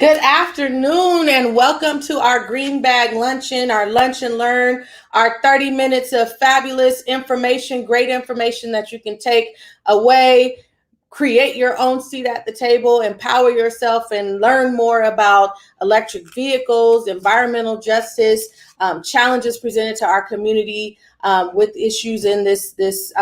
Good afternoon and welcome to our Green Bag Luncheon, our Lunch and Learn, our 30 minutes of fabulous information, great information that you can take away, create your own seat at the table, empower yourself, and learn more about electric vehicles, environmental justice, challenges presented to our community with issues in this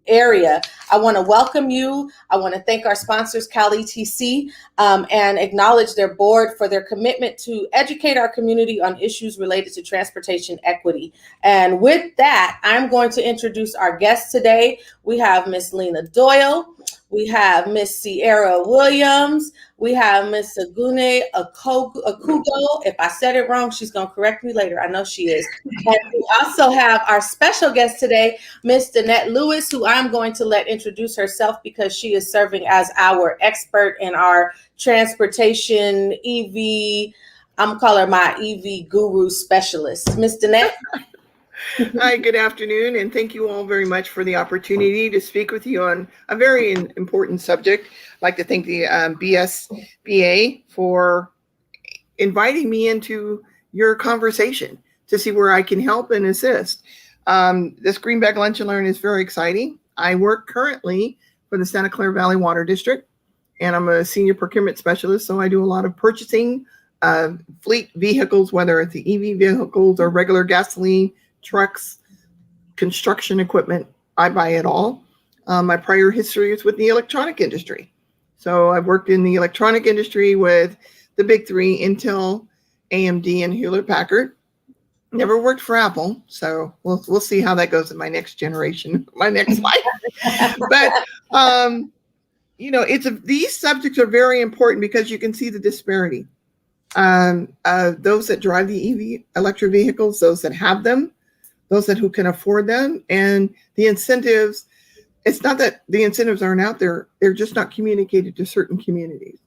area. I want to welcome you. I want to thank our sponsors, Cal ETC, and acknowledge their board for their commitment to educate our community on issues related to transportation equity. And with that, I'm going to introduce our guests today. We have Miss Lena Doyle. We have Miss Sierra Williams. We have Miss Agune Akugo. If I said it wrong, she's going to correct me later. I know she is. And we also have our special guest today, Miss Danette Lewis, who I'm going to let introduce herself because she is serving as our expert in our transportation EV. I'm calling her my EV guru specialist. Miss Danette. Hi, good afternoon, and thank you all very much for the opportunity to speak with you on a very important subject. I'd like to thank the BSBA for inviting me into your conversation to see where I can help and assist. This Green Bag Lunch and Learn is very exciting. I work currently for the Santa Clara Valley Water District, and I'm a senior procurement specialist, so I do a lot of purchasing fleet vehicles, whether it's the EV vehicles or regular gasoline, trucks, construction equipment. I buy it all. My prior history is with the electronic industry. So I've worked in the electronic industry with the big three, Intel, AMD, and Hewlett-Packard. Never worked for Apple. So we'll see how that goes in my next generation, my next life. But, these subjects are very important because you can see the disparity. Those that drive the EV electric vehicles, those that have them, those who can afford them, and the incentives. It's not that the incentives aren't out there, they're just not communicated to certain communities.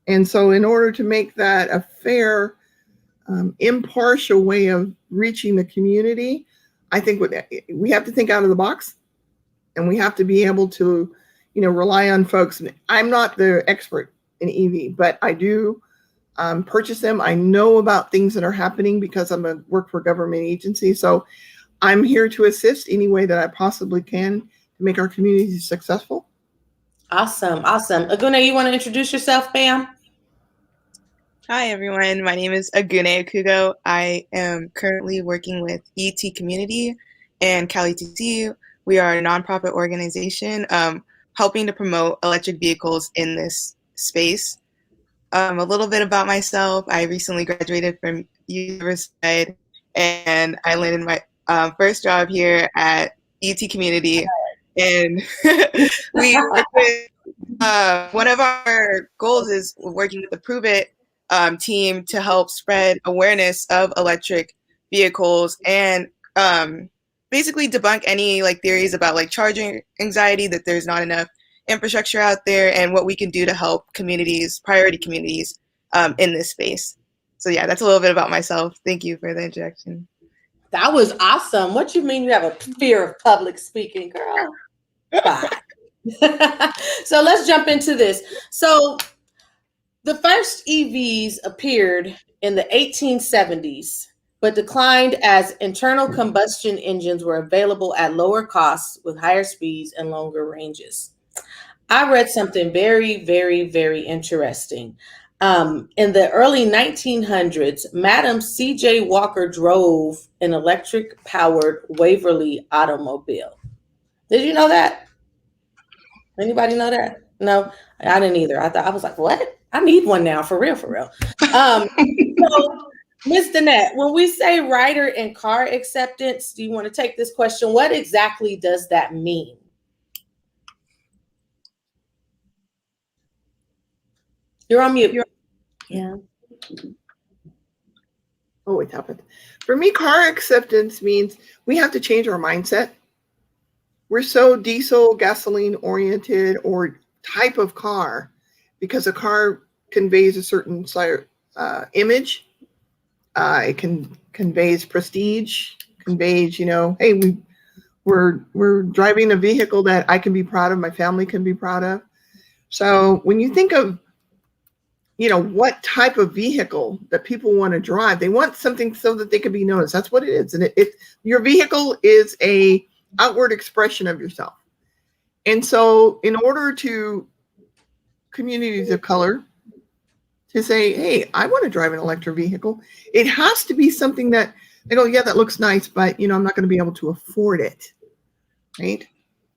And so in order to make that a fair, impartial way of reaching the community, I think we have to think out of the box, and we have to be able to, rely on folks. I'm not the expert in EV, but I do purchase them. I know about things that are happening because I'm a work for a government agency. So I'm here to assist any way that I possibly can to make our community successful. Awesome. Agune, you want to introduce yourself, ma'am? Hi, everyone. My name is Agune Akugo. I am currently working with ET Community and Cal ETC. We are a nonprofit organization helping to promote electric vehicles in this space. A little bit about myself. I recently graduated from University, and I landed my first job here at ET Community. And we work with, one of our goals is working with the Prove It team to help spread awareness of electric vehicles and basically debunk any theories about charging anxiety, that there's not enough infrastructure out there, and what we can do to help communities, priority communities, in this space. So yeah, that's a little bit about myself. Thank you for the introduction. That was awesome. What you mean you have a fear of public speaking, girl? Bye. So let's jump into this. So the first EVs appeared in the 1870s, but declined as internal combustion engines were available at lower costs with higher speeds and longer ranges. I read something very, very, very interesting. In the early 1900s, Madam C.J. Walker drove an electric-powered Waverly automobile. Did you know that? Anybody know that? No, I didn't either. I was like, what? I need one now, for real. So, Ms. Danette, when we say rider and car acceptance, do you want to take this question? What exactly does that mean? You're on mute. Yeah. Oh, it happened. For me, car acceptance means we have to change our mindset. We're so diesel, gasoline oriented or type of car because a car conveys a certain image. It conveys prestige, conveys, hey, we're driving a vehicle that I can be proud of, my family can be proud of. So when you think of what type of vehicle that people want to drive. They want something so that they can be noticed. That's what it is. And your vehicle is a outward expression of yourself. And so in order to communities of color to say, hey, I want to drive an electric vehicle, it has to be something that they go, yeah, that looks nice, but I'm not going to be able to afford it. Right?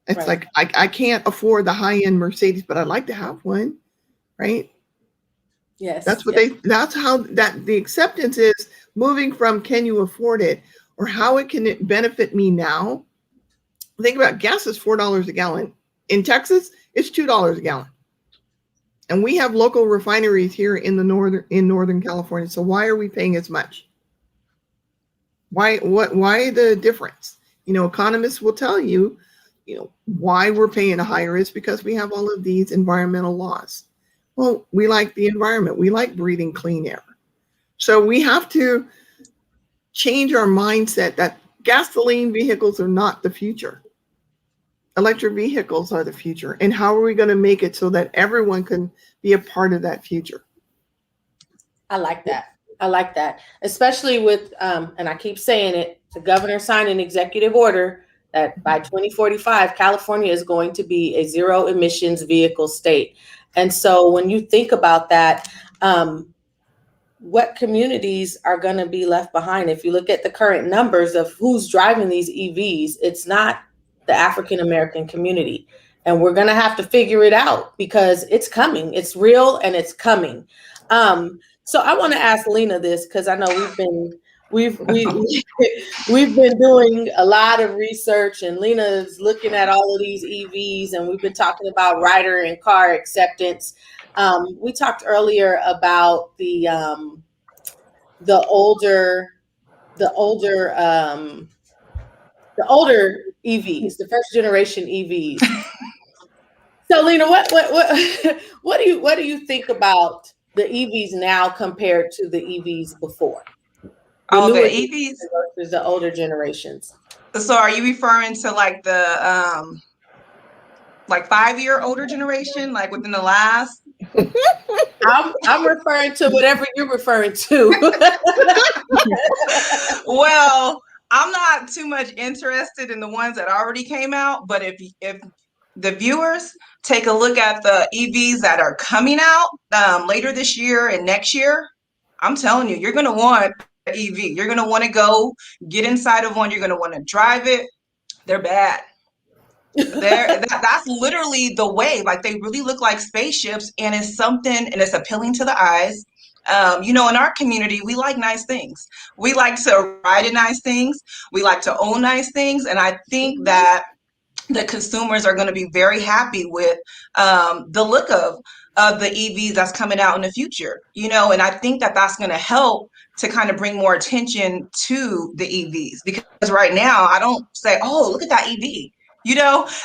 It's Right. like I can't afford the high-end Mercedes, but I'd like to have one. Right? Yes. That's what that's how the acceptance is moving from can you afford it or how it can benefit me now. Think about gas is $4 a gallon. In Texas, it's $2 a gallon. And we have local refineries here in Northern California. So why are we paying as much? Why the difference? Economists will tell you, why we're paying a higher is because we have all of these environmental laws. Well, we like the environment. We like breathing clean air. So we have to change our mindset that gasoline vehicles are not the future. Electric vehicles are the future. And how are we going to make it so that everyone can be a part of that future? I like that. Especially with, and I keep saying it, the governor signed an executive order that by 2045, California is going to be a zero emissions vehicle state. And so when you think about that, what communities are going to be left behind? If you look at the current numbers of who's driving these EVs, it's not the African American community. And we're going to have to figure it out because it's coming. It's real and it's coming. So I want to ask Lena this because I know we've been doing a lot of research, and Lena is looking at all of these EVs, and we've been talking about rider and car acceptance. We talked earlier about the older EVs, the first generation EVs. So Lena, what do you think about the EVs now compared to the EVs before? The EVs versus the older generations. So are you referring to like the 5-year older generation, like within the last? I'm referring to whatever you're referring to. Well, I'm not too much interested in the ones that already came out, but if the viewers take a look at the EVs that are coming out later this year and next year, I'm telling you, you're going to want an EV. You're going to want to go get inside of one. You're going to want to drive it. They're bad. That's literally the way. Like, they really look like spaceships, and it's something, and it's appealing to the eyes. In our community, we like nice things. We like to ride in nice things. We like to own nice things. And I think that the consumers are going to be very happy with the look of the EVs that's coming out in the future, and I think that that's going to help to kind of bring more attention to the EVs, because right now I don't say, oh, look at that EV.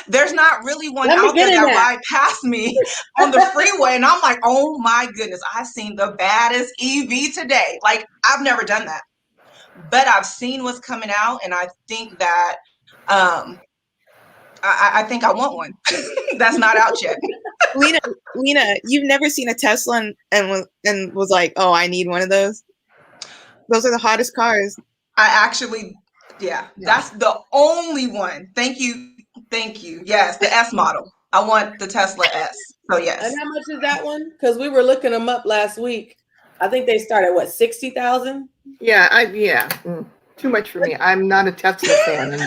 There's not really one out there that ride past me on the freeway, and I'm like, oh my goodness, I've seen the baddest EV today. Like, I've never done that, but I've seen what's coming out, and I think that I think I want one. That's not out yet. Lena, you've never seen a Tesla and was like, oh, I need one of those? Those are the hottest cars. I actually, yeah, that's the only one. Thank you. Yes, the S model. I want the Tesla S. So yes. And how much is that one? Because we were looking them up last week. I think they start at what, 60,000? Yeah, too much for me. I'm not a Tesla fan.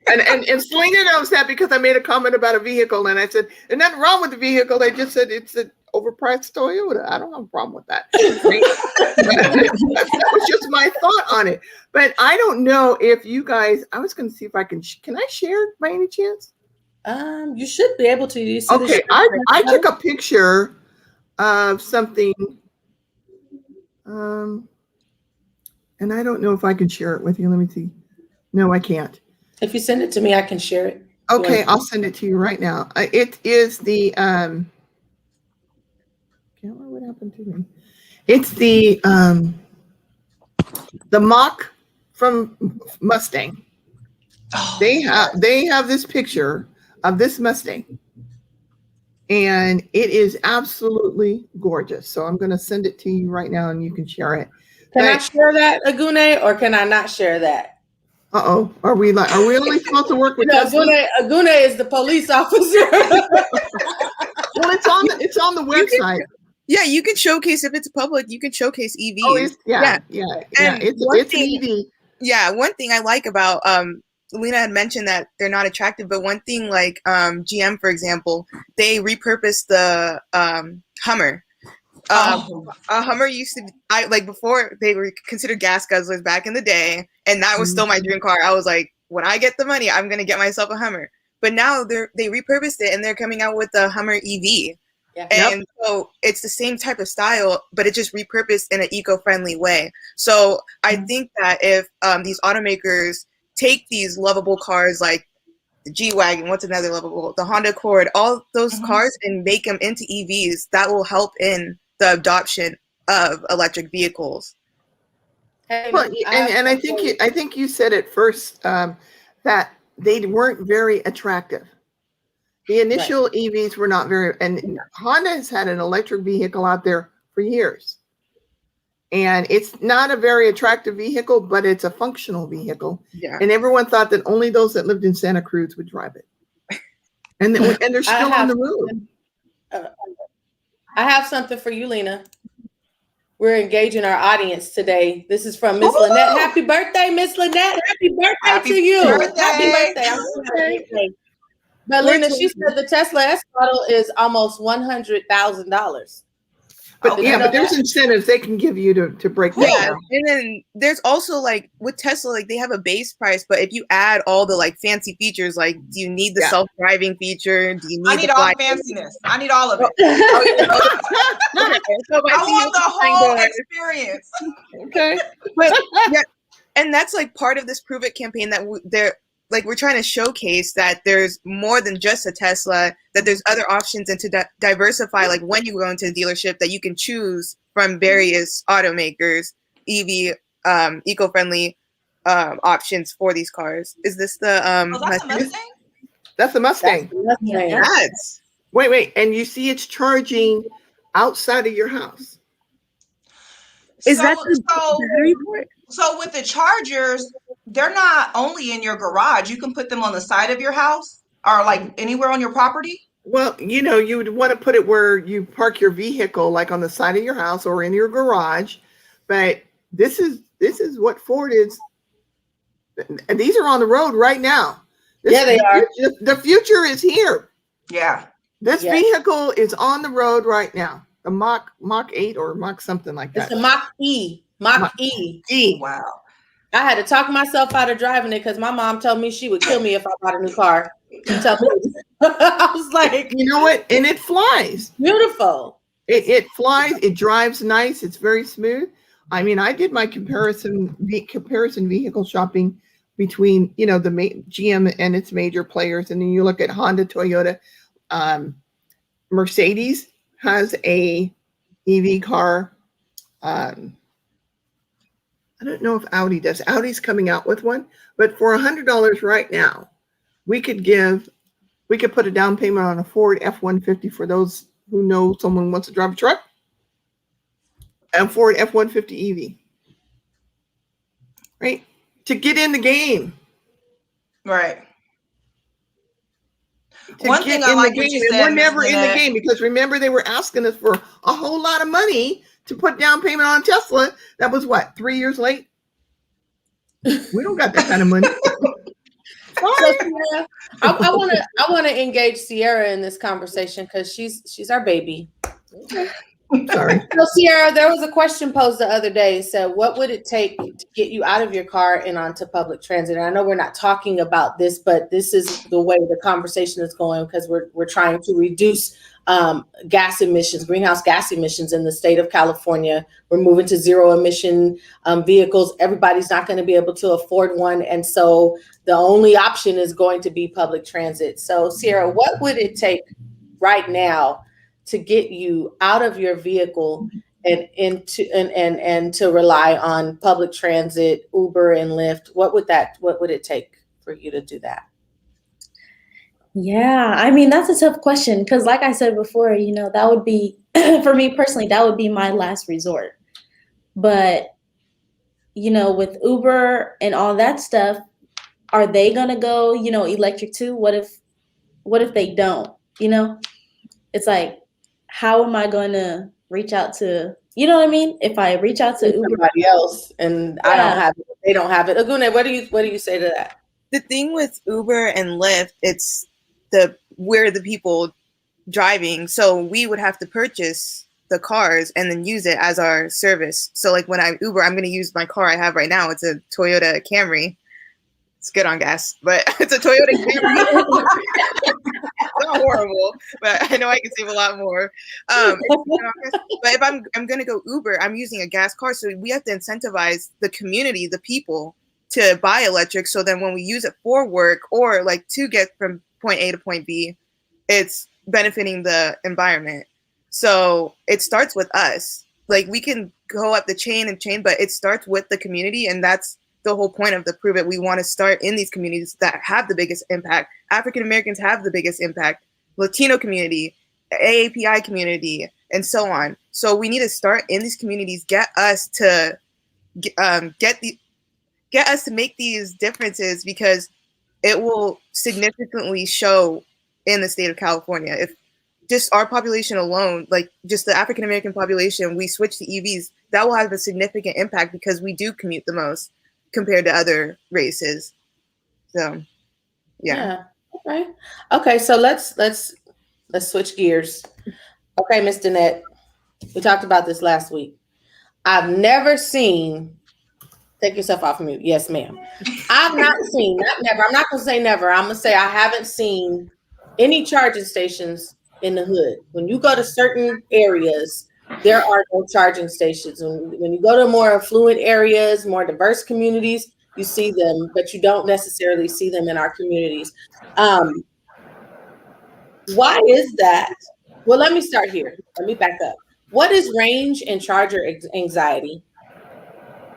And Selena knows that because I made a comment about a vehicle, and I said, there's nothing wrong with the vehicle. I just said it's an overpriced Toyota. I don't have a problem with that. That was just my thought on it. But I don't know if you guys, I was going to see if I can I share it by any chance? You should be able to. You see okay, I took a picture of something, and I don't know if I can share it with you. Let me see. No, I can't. If you send it to me, I can share it. Okay, I'll send it to you right now. It is the can't remember what happened to me. It's the Mach from Mustang. Oh, they have this picture of this Mustang, and it is absolutely gorgeous. So I'm going to send it to you right now, and you can share it. Can I share that, Agune, or can I not share that? Are we only supposed to work with Tesla? Agune is the police officer. Well, it's on the website. Yeah, you can showcase if it's public. You can showcase EVs. Oh, yeah. And it's an EV. Yeah, one thing I like about Lena had mentioned that they're not attractive, but one thing like GM, for example, they repurposed the Hummer. A Hummer used to be, before they were considered gas guzzlers back in the day, and that was still my dream car. I was like, when I get the money, I'm gonna get myself a Hummer. But now they repurposed it and they're coming out with the Hummer EV. Yeah. And so it's the same type of style, but it's just repurposed in an eco-friendly way. So I think that if these automakers take these lovable cars like the G-Wagon, what's another lovable, the Honda Accord, all those cars, and make them into EVs, that will help in the adoption of electric vehicles. Well, and I think you said it first, that they weren't very attractive. The initial EVs were not very, and Honda has had an electric vehicle out there for years. And it's not a very attractive vehicle, but it's a functional vehicle. Yeah. And everyone thought that only those that lived in Santa Cruz would drive it. And they're still on the road. I have something for you, Lena. We're engaging our audience today. This is from Miss Lynette. Happy birthday, Miss Lynette. Happy birthday to you. Happy birthday. But Lena, she said the Tesla S model is almost $100,000. But but there's incentives they can give you to break that down. And then there's also with Tesla, they have a base price, but if you add all the fancy features, do you need the self-driving feature? Do you need I need all fanciness. I need all of it. I want the whole experience. Okay. But and that's part of this Prove It campaign that we're trying to showcase that there's more than just a Tesla, that there's other options, and to diversify, when you go into a dealership, that you can choose from various automakers, EV, eco-friendly options for these cars. Is this the that's a Mustang? That's the Mustang. Yes. Wait. And you see it's charging outside of your house. So with the chargers, they're not only in your garage. You can put them on the side of your house or anywhere on your property. Well, you would want to put it where you park your vehicle, on the side of your house or in your garage. But this is what Ford is. And these are on the road right now. They are. The future is here. Yeah. This vehicle is on the road right now. The Mach 8 or Mach something like that. It's the Mach E. Mach E. Wow. I had to talk myself out of driving it because my mom told me she would kill me if I bought a new car. I was like, you know what? And it flies. Beautiful. It flies. It drives nice. It's very smooth. I mean, I did my comparison vehicle shopping between, the GM and its major players. And then you look at Honda, Toyota, Mercedes has a EV car. I don't know if Audi does. Audi's coming out with one, but for $100 right now, we could put a down payment on a Ford F-150 for those who know someone wants to drive a truck. And Ford F-150 EV, right? To get in the game. Right. One thing I like what you said, we're never in the game because remember they were asking us for a whole lot of money to put down payment on Tesla. That was 3 years late. We don't got that kind of money. So, Sierra, I want to engage Sierra in this conversation because she's our baby. Okay. Sorry. So Sierra, there was a question posed the other day. So what would it take to get you out of your car and onto public transit? And I know we're not talking about this, but this is the way the conversation is going because we're trying to reduce greenhouse gas emissions in the state of California. We're moving to zero emission vehicles. Everybody's not going to be able to afford one. And so the only option is going to be public transit. So Sierra, what would it take right now to get you out of your vehicle and to rely on public transit, Uber and Lyft? What would it take for you to do that? Yeah, I mean, that's a tough question because, like I said before, that would be, for me personally, that would be my last resort. But, with Uber and all that stuff, are they gonna go, electric too? What if they don't? It's like, how am I gonna reach out to, you know what I mean? If I reach out to Uber, Somebody else, and I don't yeah, have it. They don't have it. Agune, what do you say to that? The thing with Uber and Lyft, we're the people driving, so we would have to purchase the cars and then use it as our service. So like when I Uber, I'm going to use my car I have right now. It's a Toyota Camry. It's good on gas, but it's a Toyota Camry. It's not horrible, but I know I can save a lot more. But if I'm going to go Uber, I'm using a gas car, so we have to incentivize the community, the people, to buy electric. So then when we use it for work or like to get from point A to point B, it's benefiting the environment. So it starts with us. Like we can go up the chain, but it starts with the community, and that's the whole point of the Prove It. We want to start in these communities that have the biggest impact. African Americans have the biggest impact, Latino community, AAPI community, and so on. So we need to start in these communities, get us to make these differences, because it will significantly show in the state of California. If just our population alone, like just the African American population, we switch to EVs, that will have a significant impact because we do commute the most compared to other races. So, yeah. Okay. So let's switch gears. Okay, Miss Danette, we talked about this last week. I've never seen. Take yourself off mute. Yes, ma'am. I've not seen. Not never. I'm not gonna say never. I'm gonna say I haven't seen any charging stations in the hood. When you go to certain areas, there are no charging stations. When you go to more affluent areas, more diverse communities, you see them, but you don't necessarily see them in our communities. Why is that? Well, let me start here. Let me back up. What is range and charger anxiety?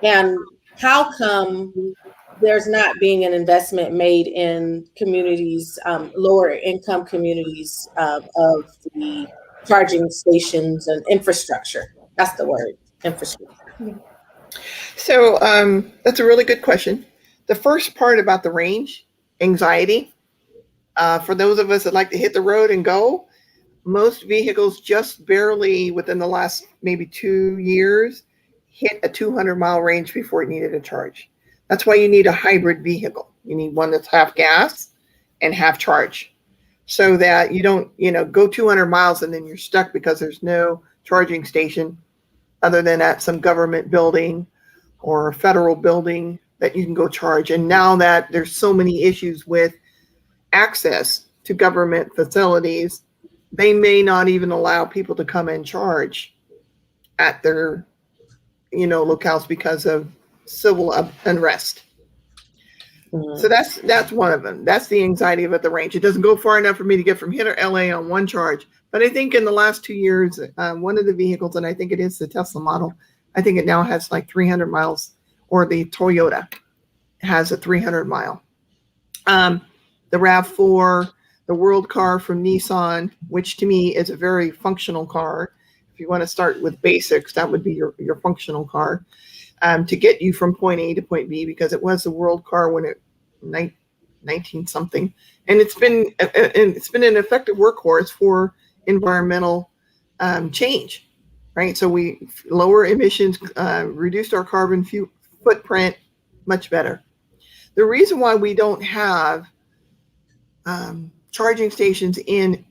And how come there's not being an investment made in communities, lower income communities, of the charging stations and infrastructure? That's the word, infrastructure. So that's a really good question. The first part about the range anxiety, for those of us that like to hit the road and go, most vehicles just barely within the last maybe 2 years hit a 200-mile range before it needed a charge. That's why you need a hybrid vehicle. You need one that's half gas and half charge, so that you don't, go 200 miles and then you're stuck because there's no charging station other than at some government building or a federal building that you can go charge. And now that there's so many issues with access to government facilities, they may not even allow people to come and charge at their, locales because of civil unrest. Mm-hmm. So that's one of them. That's the anxiety of at the range. It doesn't go far enough for me to get from here to LA on one charge. But I think in the last 2 years, one of the vehicles, and I think it is the Tesla model, I think it now has like 300 miles, or the Toyota has a 300 mile. The RAV4, the World Car from Nissan, which to me is a very functional car. If you want to start with basics, that would be your functional car, to get you from point A to point B, because it was the World Car when it 19 something, and it's been an effective workhorse for environmental change, right? So we lower emissions, reduced our carbon footprint much better. The reason why we don't have charging stations in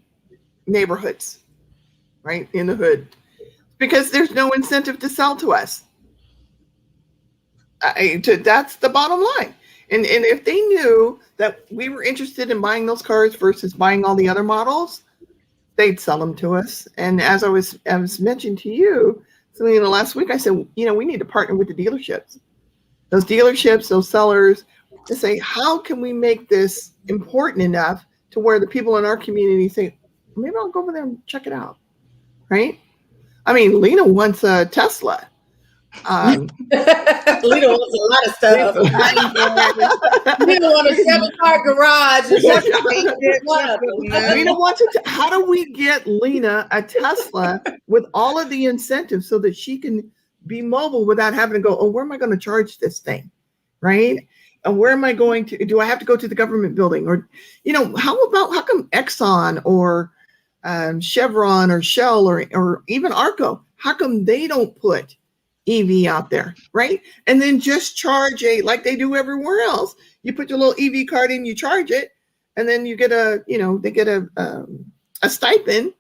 neighborhoods, right, in the hood, because there's no incentive to sell to us. That's the bottom line. And if they knew that we were interested in buying those cars versus buying all the other models, they'd sell them to us. And as I was mentioned to you, Selena, last week, I said, we need to partner with the dealerships. Those dealerships, those sellers, to say, how can we make this important enough to where the people in our community say, maybe I'll go over there and check it out, right? I mean, Lena wants a Tesla, Lita wants a lot of stuff. Lita wants a 7-car garage. Lena wants it. How do we get Lena a Tesla with all of the incentives so that she can be mobile without having to go, oh, where am I going to charge this thing? Right? And where am I going to? Do I have to go to the government building? Or, how come Exxon or Chevron or Shell or even Arco, how come they don't put EV out there, right? And then just charge like they do everywhere else. You put your little EV card in, you charge it, and then you get they get a stipend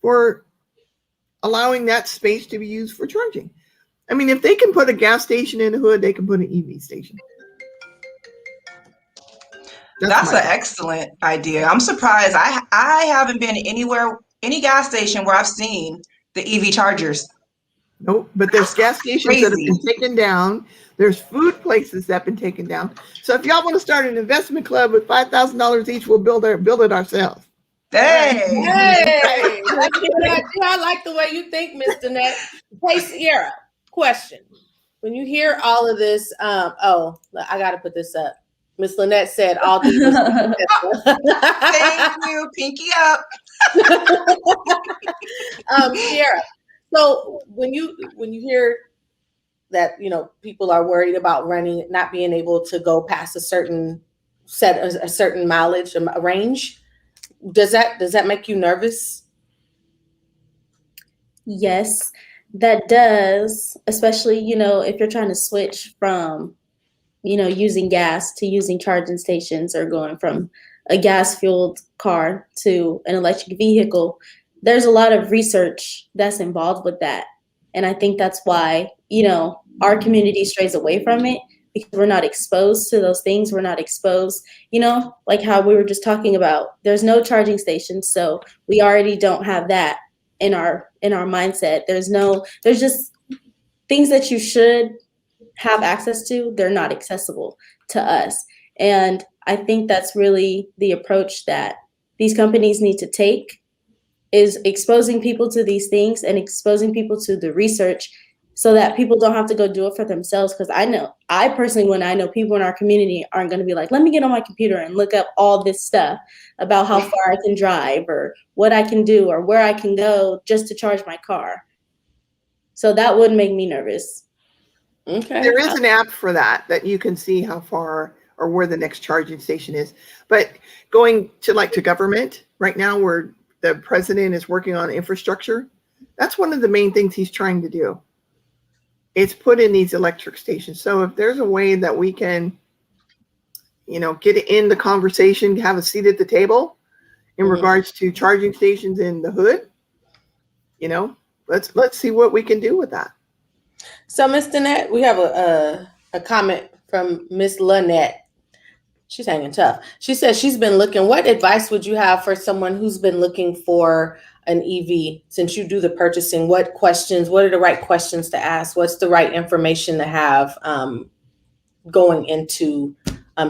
for allowing that space to be used for charging. I mean, if they can put a gas station in the hood, they can put an EV station. That's an excellent idea. I'm surprised. I haven't been anywhere, any gas station where I've seen the EV chargers. Nope, but there's gas stations that have been taken down. There's food places that have been taken down. So if y'all want to start an investment club with $5,000 each, we'll build it ourselves. Hey. I like the way you think, Miss Danette. Hey, Sierra, question. When you hear all of this, I got to put this up. Miss Lynette said all these. Thank you. Pinky up. Sierra. So when you hear that, people are worried about not being able to go past a certain mileage, a range, does that make you nervous? Yes, that does, especially, if you're trying to switch from, using gas to using charging stations, or going from a gas-fueled car to an electric vehicle. There's a lot of research that's involved with that. And I think that's why, our community strays away from it, because we're not exposed to those things. We're not exposed, like how we were just talking about. There's no charging stations, so we already don't have that in our mindset. There's just things that you should have access to. They're not accessible to us. And I think that's really the approach that these companies need to take, is exposing people to these things and exposing people to the research, so that people don't have to go do it for themselves. Because I personally, when I know people in our community aren't going to be like, let me get on my computer and look up all this stuff about how far I can drive, or what I can do, or where I can go just to charge my car. So that would make me nervous. Okay. There is an app for that you can see how far or where the next charging station is. But going to government right now, where the president is working on infrastructure, that's one of the main things he's trying to do. It's put in these electric stations. So if there's a way that we can, get in the conversation, have a seat at the table in regards to charging stations in the hood, let's see what we can do with that. So, Miss Danette, we have a comment from Miss Lynette. She's hanging tough. She says she's been looking. What advice would you have for someone who's been looking for an EV? Since you do the purchasing, what are the right questions to ask? What's the right information to have going into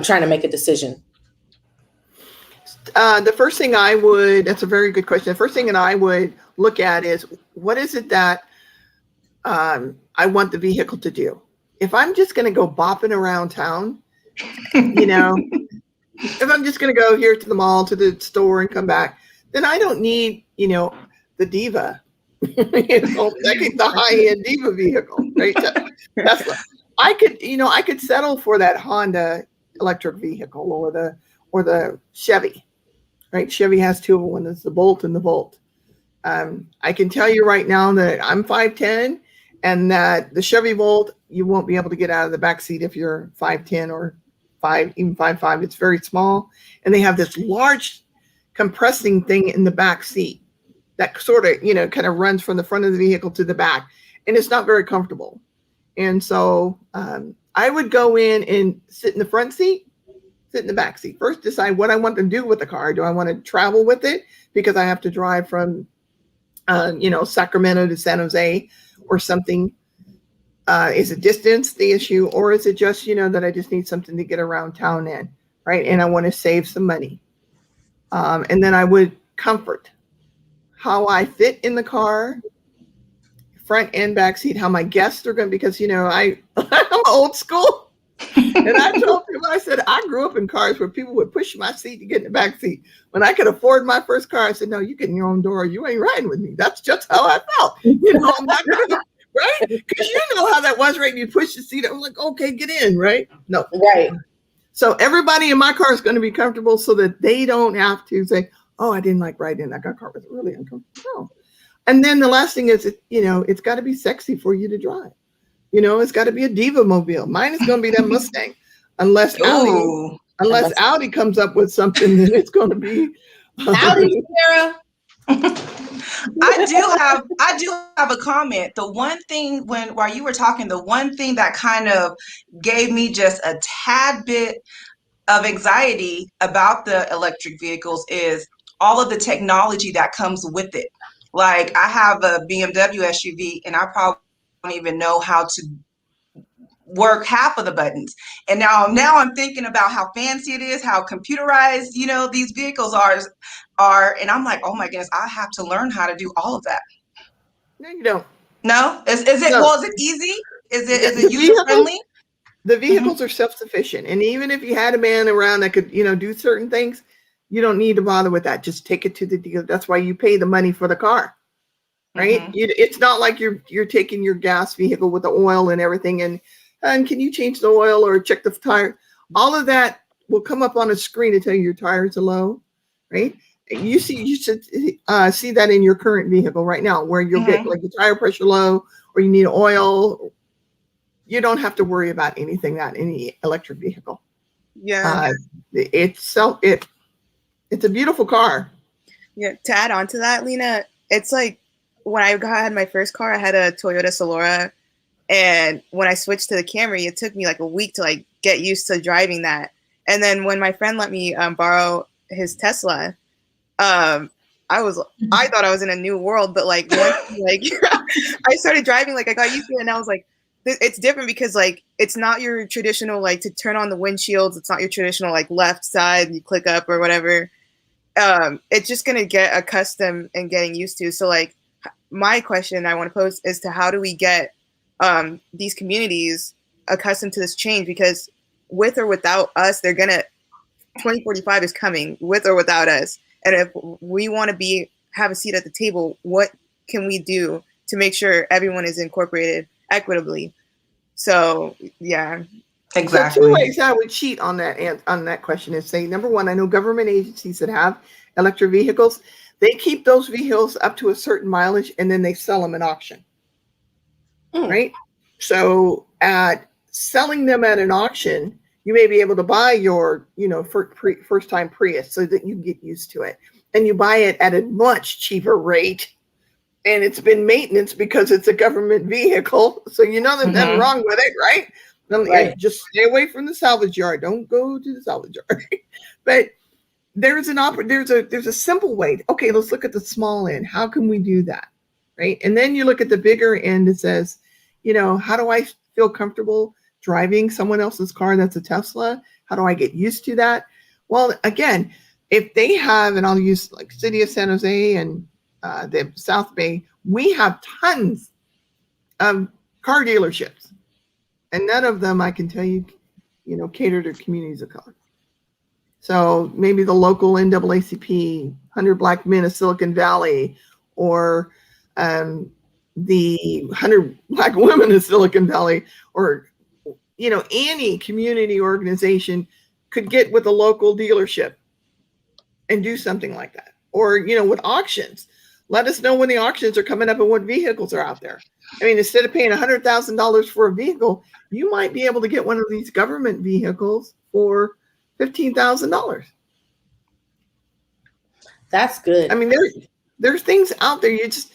trying to make a decision? The first thing that's a very good question. The first thing that I would look at is, what is it that I want the vehicle to do? If I'm just going to go bopping around town, if I'm just going to go here to the mall, to the store and come back, then I don't need, the Diva, the high-end Diva vehicle, right? Tesla. I could settle for that Honda electric vehicle, or the Chevy, right? Chevy has two of them. One is the Bolt and the Volt. I can tell you right now that I'm 5'10", and that the Chevy Volt, you won't be able to get out of the back seat if you're 5'10" or 5'5". It's very small, and they have this large compressing thing in the back seat that sort of kind of runs from the front of the vehicle to the back, and it's not very comfortable. And so I would go in and sit in the front seat, sit in the back seat. First, decide what I want to do with the car. Do I want to travel with it because I have to drive from Sacramento to San Jose or something? Is it distance the issue, or is it just, that I just need something to get around town in, right? And I want to save some money. And then I would comfort, how I fit in the car, front and back seat, how my guests are going to, because, you know, I'm old school. And I told people, I said, I grew up in cars where people would push my seat to get in the back seat. When I could afford my first car, I said, no, you get in your own door. You ain't riding with me. That's just how I felt. You know, I'm not going to, right? Because you know how that was, right? You push the seat. I'm like, okay, get in, right? No. Right. So everybody in my car is going to be comfortable so that they don't have to say, oh, I didn't like riding in that car. It was really uncomfortable. No. And then the last thing is, you know, it's got to be sexy for you to drive. You know, it's got to be a diva mobile. Mine is going to be that Mustang, unless Audi comes up with something, then it's going to be Audi, Sarah. I do have a comment. The one thing while you were talking, the one thing that kind of gave me just a tad bit of anxiety about the electric vehicles is all of the technology that comes with it. Like I have a BMW SUV and I probably don't even know how to work half of the buttons. And now I'm thinking about how fancy it is, how computerized, you know, these vehicles are, and I'm like, oh my goodness, I have to learn how to do all of that. No, you don't. No? Is it No. well, is it easy? Is it user friendly? The vehicles are self-sufficient. And even if you had a man around that could, you know, do certain things, you don't need to bother with that. Just take it to the dealer. That's why you pay the money for the car, right? It's not like you're taking your gas vehicle with the oil and everything and can you change the oil or check the tire? All of that will come up on a screen to tell you your tires are low, right? You should see that in your current vehicle right now, where you'll get like the tire pressure low or you need oil. You don't have to worry about anything that any electric vehicle. Yeah. It's a beautiful car. Yeah. To add on to that, Lena, it's like when I had my first car, I had a Toyota Solara. And when I switched to the Camry, it took me like a week to like get used to driving that. And then when my friend let me borrow his Tesla, I thought I was in a new world. But like once like I started driving, like I got used to it, and I was like, it's different because like it's not your traditional like to turn on the windshields. It's not your traditional like left side you click up or whatever. It's just gonna get accustomed and getting used to. So like my question I want to pose is to how do we get these communities accustomed to this change, because with or without us, 2045 is coming with or without us. And if we want to have a seat at the table, what can we do to make sure everyone is incorporated equitably? So yeah, exactly. So 2 ways I would cheat on that question is say, number one, I know government agencies that have electric vehicles, they keep those vehicles up to a certain mileage and then they sell them at auction. Right? So at selling them at an auction, you may be able to buy your, you know, first time Prius so that you get used to it. And you buy it at a much cheaper rate. And it's been maintenance because it's a government vehicle. So you know there's nothing wrong with it, right? Right. Just stay away from the salvage yard. Don't go to the salvage yard. But there's a simple way. Okay, let's look at the small end. How can we do that? Right? And then you look at the bigger end. It says, you know, how do I feel comfortable driving someone else's car that's a Tesla? How do I get used to that? Well, again, if they have, and I'll use like City of San Jose and the South Bay, we have tons of car dealerships. And none of them, I can tell you, you know, cater to communities of color. So maybe the local NAACP, 100 Black Men of Silicon Valley, or the 100 Black Women of Silicon Valley, or, you know, any community organization could get with a local dealership and do something like that. Or, you know, with auctions, let us know when the auctions are coming up and what vehicles are out there. I mean, instead of paying $100,000 for a vehicle, you might be able to get one of these government vehicles for $15,000. That's good. I mean, there's things out there. You just,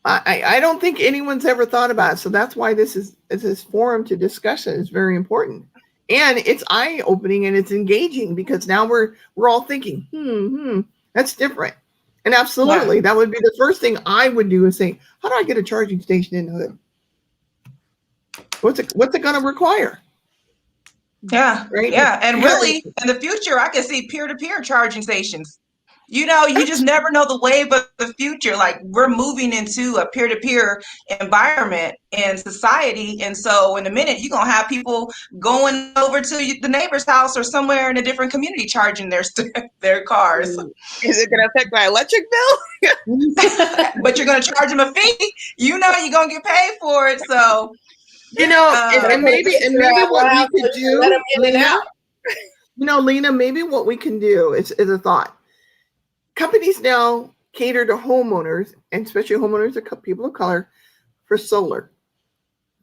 I don't think anyone's ever thought about it. So that's why this forum to discussion is very important. And it's eye-opening and it's engaging because now we're all thinking, that's different. And absolutely, that would be the first thing I would do is say, how do I get a charging station in the hood? What's it going to require? Yeah, right. Yeah, and really, in the future, I can see peer-to-peer charging stations. You just never know the wave of the future. Like, we're moving into a peer-to-peer environment in society. And so in a minute, you're going to have people going over to the neighbor's house or somewhere in a different community charging their cars. Is it going to affect my electric bill? But you're going to charge them a fee. You're going to get paid for it. So, and maybe what we could do, let them in and out. Lena, maybe what we can do is a thought. Companies now cater to homeowners, and especially homeowners of people of color, for solar.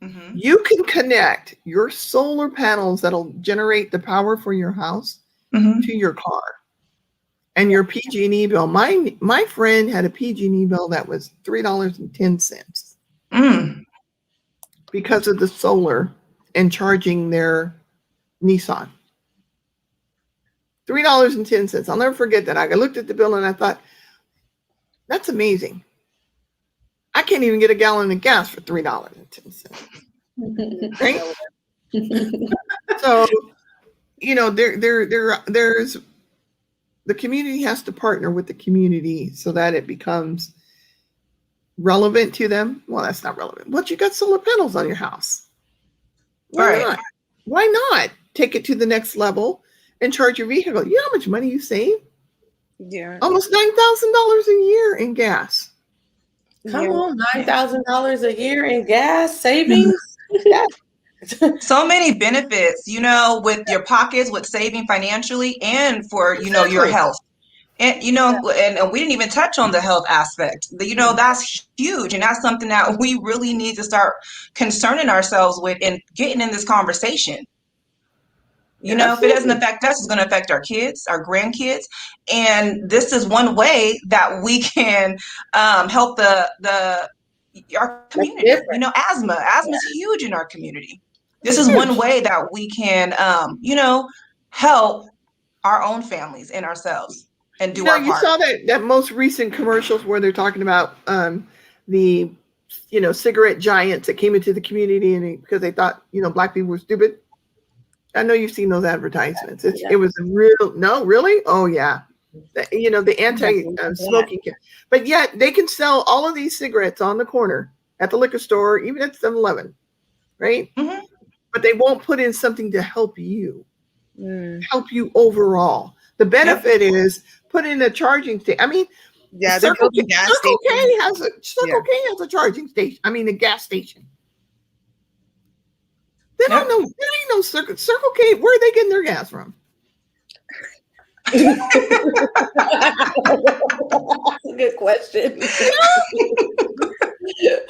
Mm-hmm. You can connect your solar panels that'll generate the power for your house to your car. And your PG&E bill. My friend had a PG&E bill that was $3.10 because of the solar and charging their Nissan. $3.10. I'll never forget that. I looked at the bill and I thought, that's amazing. I can't even get a gallon of gas for $3.10. Right? So, there's the community has to partner with the community so that it becomes relevant to them. Well, that's not relevant. But you got solar panels on your house. Why not? Why not take it to the next level and charge your vehicle? You know how much money you save? Yeah. Almost $9,000 a year in gas. Come on, $9,000 a year in gas savings. So many benefits, with your pockets, with saving financially, and for your health. And and we didn't even touch on the health aspect. That's huge, and that's something that we really need to start concerning ourselves with and getting in this conversation. If it doesn't affect us, it's going to affect our kids, our grandkids, and this is one way that we can help our community. Asthma is huge in our community. This is one way that we can, help our own families and ourselves and do our part. You saw that most recent commercials where they're talking about the cigarette giants that came into the community and because they thought Black people were stupid. I know you've seen those advertisements. It was really? Oh yeah. The anti-smoking, but yet they can sell all of these cigarettes on the corner at the liquor store, even at 7-Eleven, right? Mm-hmm. But they won't put in something to help you overall. The benefit is put in a charging station. I mean, Circle K has a charging station. I mean, a gas station. They don't know. There ain't no Circle K. Where are they getting their gas from? That's a good question.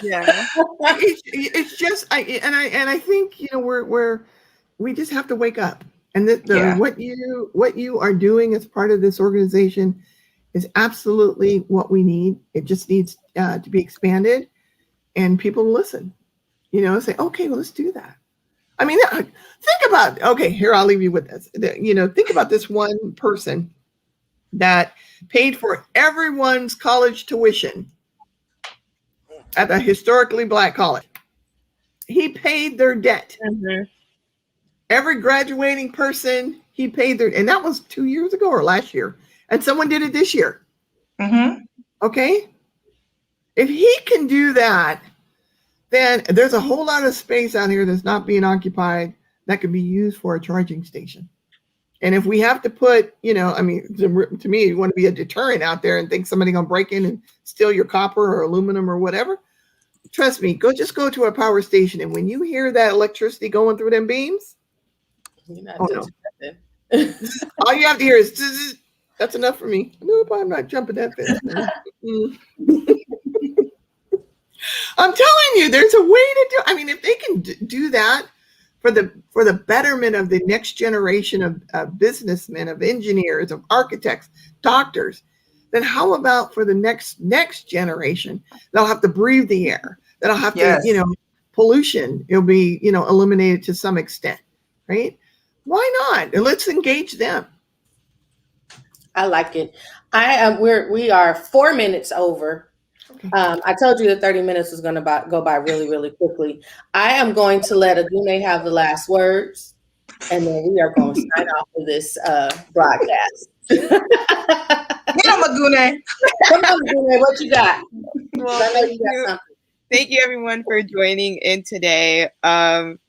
Yeah, it's just I think we just have to wake up, and what you are doing as part of this organization is absolutely what we need. It just needs to be expanded, and people listen. Say, okay, well, let's do that. I mean, think about, okay, here, I'll leave you with this. Think about this one person that paid for everyone's college tuition at a historically Black college. He paid their debt. Mm-hmm. Every graduating person, he paid their, and that was 2 years ago or last year. And someone did it this year. Mm-hmm. Okay? If he can do that, then there's a whole lot of space out here that's not being occupied that could be used for a charging station. And if we have to put, to me, you want to be a deterrent out there and think somebody gonna break in and steal your copper or aluminum or whatever, trust me, go to a power station, and when you hear that electricity going through them beams, all you have to hear is zzz, that's enough for me. Nope, I'm not jumping that fence. I'm telling you, there's a way to do. I mean, if they can do that for the betterment of the next generation of businessmen, of engineers, of architects, doctors, then how about for the next generation? They'll have to breathe the air. That'll have to, pollution. It'll be, eliminated to some extent, right? Why not? And let's engage them. I like it. We are 4 minutes over. Okay. I told you that 30 minutes was going to go by really, really quickly. I am going to let Agune have the last words, and then we are going to sign off of this broadcast. him, Agune. Come on, Gune, what you got? Well, I know you got something. thank you everyone for joining in today. And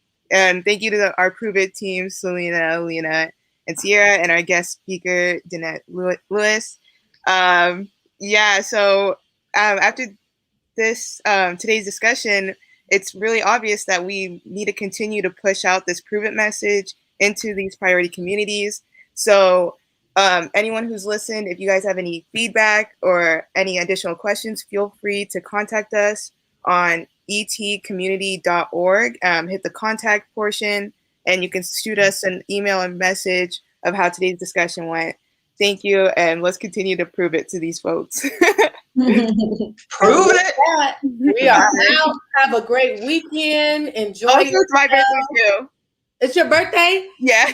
thank you to our Prove It team, Selena, Lena, and Sierra, and our guest speaker, Danette Lewis. So after this today's discussion, it's really obvious that we need to continue to push out this Prove It message into these priority communities. So anyone who's listened, if you guys have any feedback or any additional questions, feel free to contact us on etcommunity.org. Hit the contact portion, and you can shoot us an email and message of how today's discussion went. Thank you, and let's continue to prove it to these folks. Prove it. We are out. Have a great weekend. Enjoy. Oh, it's my birthday too. It's your birthday? Yeah.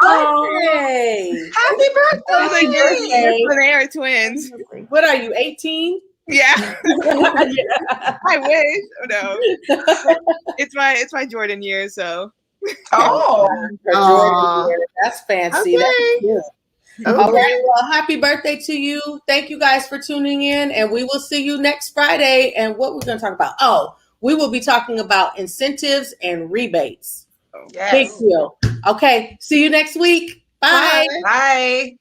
Oh, Happy I was like, birthday. they are twins. What are you, 18? Yeah. Yeah. I wish. Oh, no. It's my Jordan year, so. Oh. That's fancy. Okay. That's good. Okay. All right. Well, happy birthday to you. Thank you guys for tuning in, and we will see you next Friday. And what we're going to talk about? Oh, we will be talking about incentives and rebates. Yes. Big deal. Okay. See you next week. Bye. Bye.